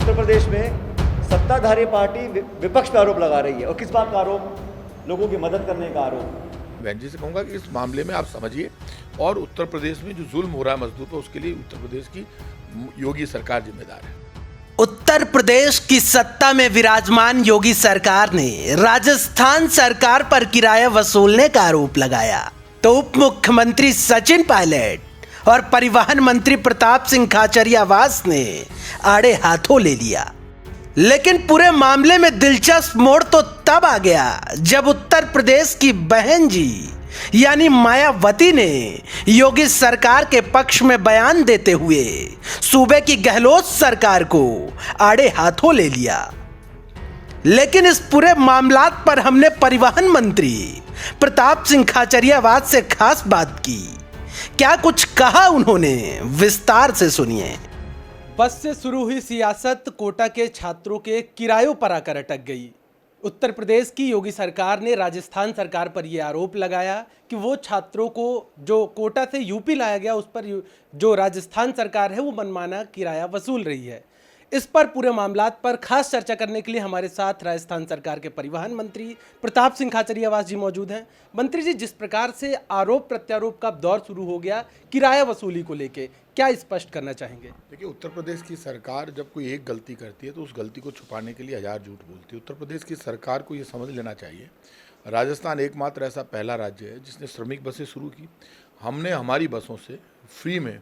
उत्तर प्रदेश में सत्ताधारी पार्टी विपक्ष पर आरोप लगा रही है, और किस बात का आरोप? लोगों की मदद करने का आरोप। बहन जी से कहूँगा कि इस मामले में आप समझिए, और उत्तर प्रदेश में जो जुल्म हो रहा है मजदूर पर, उसके लिए उत्तर प्रदेश की योगी सरकार जिम्मेदार है। उत्तर प्रदेश की सत्ता में विराजमान योगी सरकार ने राजस्थान सरकार पर किराया वसूलने का आरोप लगाया, तो उप मुख्यमंत्री सचिन पायलट और परिवहन मंत्री प्रताप सिंह खाचरियावास ने आड़े हाथों ले लिया। लेकिन पूरे मामले में दिलचस्प मोड़ तो तब आ गया जब उत्तर प्रदेश की बहन जी यानी मायावती ने योगी सरकार के पक्ष में बयान देते हुए सूबे की गहलोत सरकार को आड़े हाथों ले लिया। लेकिन इस पूरे मामलात पर हमने परिवहन मंत्री प्रताप सिंह खाचरियावास से खास बात की। क्या कुछ कहा उन्होंने, विस्तार से सुनिए। बस से शुरू हुई सियासत कोटा के छात्रों के किरायों पर आकर अटक गई। उत्तर प्रदेश की योगी सरकार ने राजस्थान सरकार पर यह आरोप लगाया कि वो छात्रों को जो कोटा से यूपी लाया गया उस पर जो राजस्थान सरकार है वो मनमाना किराया वसूल रही है। इस पर पूरे मामलात पर खास चर्चा करने के लिए हमारे साथ राजस्थान सरकार के परिवहन मंत्री प्रताप सिंह खाचरियावास जी मौजूद हैं। मंत्री जी, जिस प्रकार से आरोप प्रत्यारोप का दौर शुरू हो गया किराया वसूली को लेके, क्या स्पष्ट करना चाहेंगे? देखिए, उत्तर प्रदेश की सरकार जब कोई एक गलती करती है तो उस गलती को छुपाने के लिए हजार झूठ बोलती है। उत्तर प्रदेश की सरकार को ये समझ लेना चाहिए, राजस्थान एकमात्र ऐसा पहला राज्य है जिसने श्रमिक बसें शुरू की। हमने हमारी बसों से फ्री में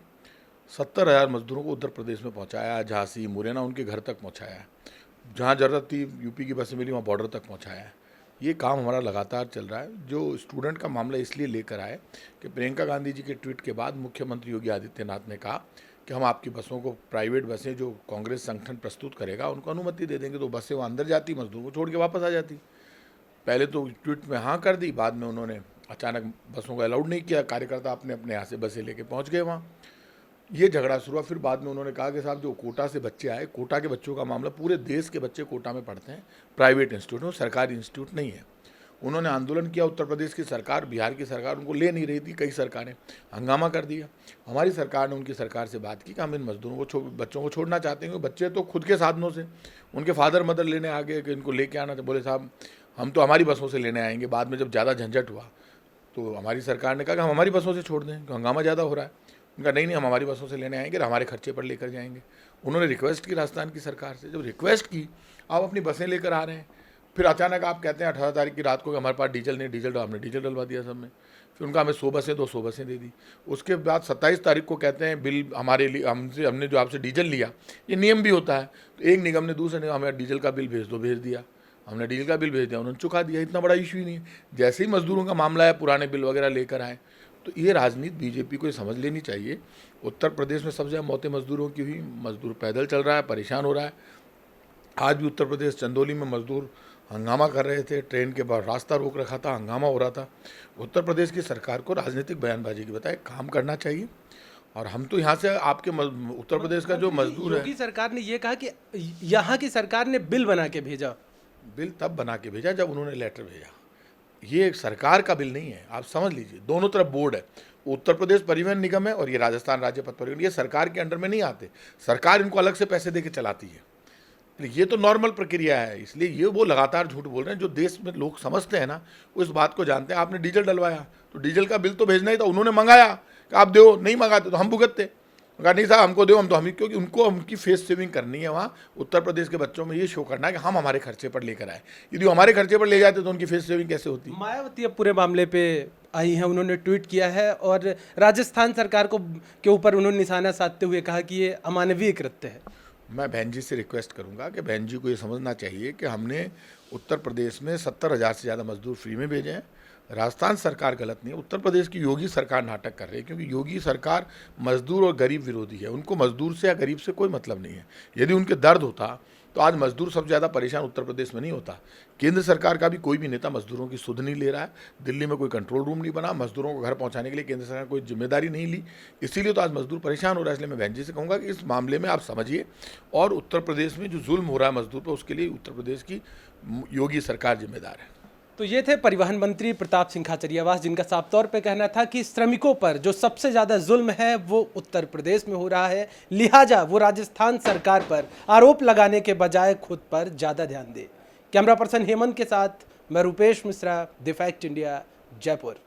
70,000 मजदूरों को उत्तर प्रदेश में पहुंचाया, झांसी मुरैना उनके घर तक पहुंचाया, जहां ज़रूरत थी यूपी की बसें मिली वहां बॉर्डर तक पहुंचाया। ये काम हमारा लगातार चल रहा है। जो स्टूडेंट का मामला इसलिए लेकर आए कि प्रियंका गांधी जी के ट्वीट के बाद मुख्यमंत्री योगी आदित्यनाथ ने कहा कि हम आपकी बसों को, प्राइवेट बसें जो कांग्रेस संगठन प्रस्तुत करेगा उनको अनुमति दे देंगे, तो बसें वहाँ अंदर जाती, मजदूर को छोड़ के वापस आ जाती। पहले तो ट्वीट में हाँ कर दी, बाद में उन्होंने अचानक बसों को अलाउड नहीं किया। कार्यकर्ता अपने यहाँ से बसें लेके पहुँच गए वहाँ। ये झगड़ा शुरू हुआ। फिर बाद में उन्होंने कहा कि साहब जो कोटा से बच्चे आए, कोटा के बच्चों का मामला, पूरे देश के बच्चे कोटा में पढ़ते हैं, प्राइवेट इंस्टीट्यूट में, सरकारी इंस्टीट्यूट नहीं है। उन्होंने आंदोलन किया। उत्तर प्रदेश की सरकार, बिहार की सरकार उनको ले नहीं रही थी, कई सरकारें हंगामा कर दिया। हमारी सरकार ने उनकी सरकार से बात की कि हम इन मजदूरों को, बच्चों को छोड़ना चाहते हैं। बच्चे तो खुद के साधनों से, उनके फादर मदर लेने आ गए कि इनको लेके आना। तो बोले साहब हम तो हमारी बसों से लेने आएंगे। बाद में जब ज़्यादा झंझट हुआ तो हमारी सरकार ने कहा कि हम हमारी बसों से छोड़ दें, तो हंगामा ज़्यादा हो रहा है। उनका नहीं हम हमारी बसों से लेने आएंगे, हमारे खर्चे पर लेकर जाएंगे। उन्होंने रिक्वेस्ट की राजस्थान की सरकार से। जब रिक्वेस्ट की, आप अपनी बसें लेकर आ रहे हैं, फिर अचानक आप कहते हैं 18 तारीख की रात को कि हमारे पास डीजल नहीं, डीजल हमने डीजल डलवा दिया सब में। फिर उनका हमें 100 बसें दो, 100 बसें दे दी। उसके बाद 27 तारीख को कहते हैं बिल हमारे लिए, हमने जो आपसे डीजल लिया, ये नियम भी होता है, तो एक निगम ने दूसरे निगम हमें डीजल का बिल भेज दो, भेज दिया। हमने डीजल का बिल भेज दिया, उन्होंने चुका दिया। इतना बड़ा इशू ही नहीं है। जैसे ही मजदूरों का मामला है, पुराने बिल वगैरह लेकर आए। तो ये राजनीति बीजेपी को समझ लेनी चाहिए। उत्तर प्रदेश में सबसे ज़्यादा मौतें मजदूरों की हुई। मजदूर पैदल चल रहा है, परेशान हो रहा है। आज भी उत्तर प्रदेश चंदौली में मजदूर हंगामा कर रहे थे, ट्रेन के बाद रास्ता रोक रखा था, हंगामा हो रहा था। उत्तर प्रदेश की सरकार को राजनीतिक बयानबाजी की बताए काम करना चाहिए। और हम तो यहाँ से आपके उत्तर प्रदेश का जो मजदूर है, योगी सरकार ने यह कहा कि यहाँ की सरकार ने बिल बना के भेजा। बिल तब बना के भेजा जब उन्होंने लेटर भेजा। ये एक सरकार का बिल नहीं है, आप समझ लीजिए। दोनों तरफ बोर्ड है, उत्तर प्रदेश परिवहन निगम है और ये राजस्थान राज्य पथ परिवहन। ये सरकार के अंडर में नहीं आते, सरकार इनको अलग से पैसे दे के चलाती है। ये तो नॉर्मल प्रक्रिया है। इसलिए ये वो लगातार झूठ बोल रहे हैं। जो देश में लोग समझते हैं ना, वो इस बात को जानते हैं। आपने डीजल डलवाया तो डीजल का बिल तो भेजना ही था। उन्होंने मंगाया कि आप दो, नहीं मंगाते तो हम भुगतते। कहा नहीं साहब हमको दो, हम तो हम, क्योंकि उनको उनकी फेस सेविंग करनी है। वहाँ उत्तर प्रदेश के बच्चों में ये शो करना है कि हम हमारे खर्चे पर लेकर आए। यदि हमारे खर्चे पर ले जाते तो उनकी फेस सेविंग कैसे होती? मायावती अब पूरे मामले पे आई हैं, उन्होंने ट्वीट किया है और राजस्थान सरकार को के ऊपर उन्होंने निशाना साधते हुए कहा कि ये अमानवीय कृत्य है। मैं बहन जी से रिक्वेस्ट करूंगा कि बहन जी को ये समझना चाहिए कि हमने उत्तर प्रदेश में 70,000 से ज़्यादा मजदूर फ्री में भेजे हैं। राजस्थान सरकार गलत नहीं है, उत्तर प्रदेश की योगी सरकार नाटक कर रही है। क्योंकि योगी सरकार मजदूर और गरीब विरोधी है। उनको मजदूर से या गरीब से कोई मतलब नहीं है। यदि उनके दर्द होता तो आज मजदूर सबसे ज़्यादा परेशान उत्तर प्रदेश में नहीं होता। केंद्र सरकार का भी कोई भी नेता मजदूरों की सुध नहीं ले रहा है। दिल्ली में कोई कंट्रोल रूम नहीं बना, मजदूरों को घर पहुंचाने के लिए केंद्र सरकार कोई जिम्मेदारी नहीं ली। इसीलिए तो आज मजदूर परेशान हो रहा है। इसलिए मैं बहन जी से कहूँगा कि इस मामले में आप समझिए, और उत्तर प्रदेश में जो जुल्म हो रहा है मजदूर पर, उसके लिए उत्तर प्रदेश की योगी सरकार जिम्मेदार है। तो ये थे परिवहन मंत्री प्रताप सिंह खाचरियावास, जिनका साफ तौर पे कहना था कि श्रमिकों पर जो सबसे ज़्यादा जुल्म है वो उत्तर प्रदेश में हो रहा है, लिहाजा वो राजस्थान सरकार पर आरोप लगाने के बजाय खुद पर ज़्यादा ध्यान दे। कैमरा पर्सन हेमंत के साथ मैं Rupesh Mishra, the fact India, Jaipur.